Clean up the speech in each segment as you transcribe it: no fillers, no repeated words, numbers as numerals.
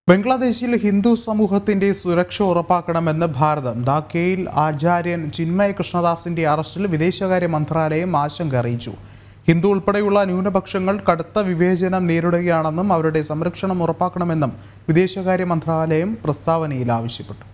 ബംഗ്ലാദേശിൽ ഹിന്ദു സമൂഹത്തിന്റെ സുരക്ഷ ഉറപ്പാക്കണമെന്ന് ഭാരതം. ധാക്കയിൽ ആചാര്യൻ ചിന്മയ കൃഷ്ണദാസിന്റെ അറസ്റ്റിൽ വിദേശകാര്യ മന്ത്രാലയം ആശങ്ക അറിയിച്ചു. ഹിന്ദു ഉൾപ്പെടെയുള്ള ന്യൂനപക്ഷങ്ങൾ കടുത്ത വിവേചനം നേരിടുകയാണെന്നും അവരുടെ സംരക്ഷണം ഉറപ്പാക്കണമെന്നും വിദേശകാര്യ മന്ത്രാലയം പ്രസ്താവനയിൽ ആവശ്യപ്പെട്ടു.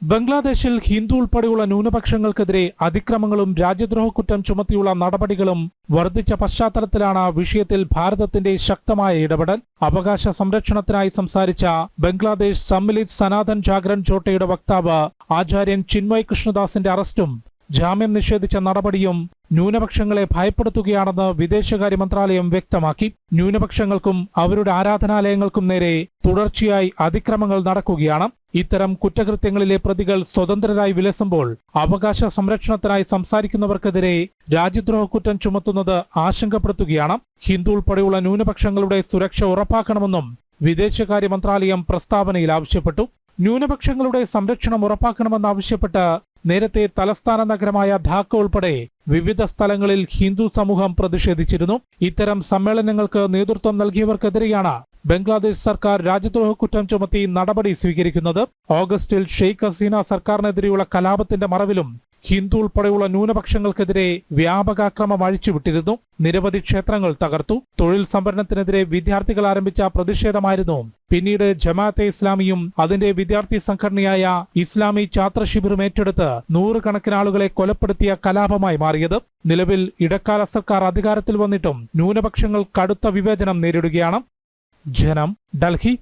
ബംഗ്ലാദേശിൽ ഹിന്ദു ഉൾപ്പെടെയുള്ള ന്യൂനപക്ഷങ്ങൾക്കെതിരെ അതിക്രമങ്ങളും രാജ്യദ്രോഹ കുറ്റം ചുമത്തിയുള്ള നടപടികളും വർദ്ധിച്ച പശ്ചാത്തലത്തിലാണ് വിഷയത്തിൽ ഭാരതത്തിന്റെ ശക്തമായ ഇടപെടൽ. അവകാശ സംരക്ഷണത്തിനായി സംസാരിച്ച ബംഗ്ലാദേശ് സമ്മിലിത് സനാതൻ ജാഗരൺ ജോട്ടയുടെ വക്താവ് ആചാര്യൻ ചിന്മയ് കൃഷ്ണദാസിന്റെ അറസ്റ്റും ജാമ്യം നിഷേധിച്ച നടപടിയും ന്യൂനപക്ഷങ്ങളെ ഭയപ്പെടുത്തുകയാണെന്ന് വിദേശകാര്യ മന്ത്രാലയം വ്യക്തമാക്കി. ന്യൂനപക്ഷങ്ങൾക്കും അവരുടെ ആരാധനാലയങ്ങൾക്കും നേരെ തുടർച്ചയായി അതിക്രമങ്ങൾ നടക്കുകയാണ്. ഇത്തരം കുറ്റകൃത്യങ്ങളിലെ പ്രതികൾ സ്വതന്ത്രരായി വിലസുമ്പോൾ അവകാശ സംരക്ഷണത്തിനായി സംസാരിക്കുന്നവർക്കെതിരെ രാജ്യദ്രോഹ കുറ്റം ചുമത്തുന്നത് ആശങ്കപ്പെടുത്തുകയാണ്. ഹിന്ദു ഉൾപ്പെടെയുള്ള ന്യൂനപക്ഷങ്ങളുടെ സുരക്ഷ ഉറപ്പാക്കണമെന്നും വിദേശകാര്യ മന്ത്രാലയം പ്രസ്താവനയിൽ ആവശ്യപ്പെട്ടു. ന്യൂനപക്ഷങ്ങളുടെ സംരക്ഷണം ഉറപ്പാക്കണമെന്നാവശ്യപ്പെട്ട് നേരത്തെ തലസ്ഥാന നഗരമായ ധാക്ക ഉൾപ്പെടെ വിവിധ സ്ഥലങ്ങളിൽ ഹിന്ദു സമൂഹം പ്രതിഷേധിച്ചിരുന്നു. ഇത്തരം സമ്മേളനങ്ങൾക്ക് നേതൃത്വം നൽകിയവർക്കെതിരെയാണ് ബംഗ്ലാദേശ് സർക്കാർ രാജ്യദ്രോഹ കുറ്റം ചുമത്തി നടപടി സ്വീകരിക്കുന്നത്. ഓഗസ്റ്റിൽ ഷെയ്ഖ് ഹസീന സർക്കാരിനെതിരെയുള്ള കലാപത്തിന്റെ മറവിലും ഹിന്ദു ഉൾപ്പെടെയുള്ള ന്യൂനപക്ഷങ്ങൾക്കെതിരെ വ്യാപകാക്രമം അഴിച്ചുവിട്ടിരുന്നു. നിരവധി ക്ഷേത്രങ്ങൾ തകർത്തു. തൊഴിൽ സംവരണത്തിനെതിരെ വിദ്യാർത്ഥികൾ ആരംഭിച്ച പ്രതിഷേധമായിരുന്നു പിന്നീട് ജമാഅത്തെ ഇസ്ലാമിയും അതിന്റെ വിദ്യാർത്ഥി സംഘടനയായ ഇസ്ലാമി ഛാത്ര ശിബിറും ഏറ്റെടുത്ത് നൂറുകണക്കിന് ആളുകളെ കൊലപ്പെടുത്തിയ കലാപമായി മാറിയത്. നിലവിൽ ഇടക്കാല സർക്കാർ അധികാരത്തിൽ വന്നിട്ടും ന്യൂനപക്ഷങ്ങൾ കടുത്ത വിവേചനം നേരിടുകയാണ്. ജനം, ഡൽഹി.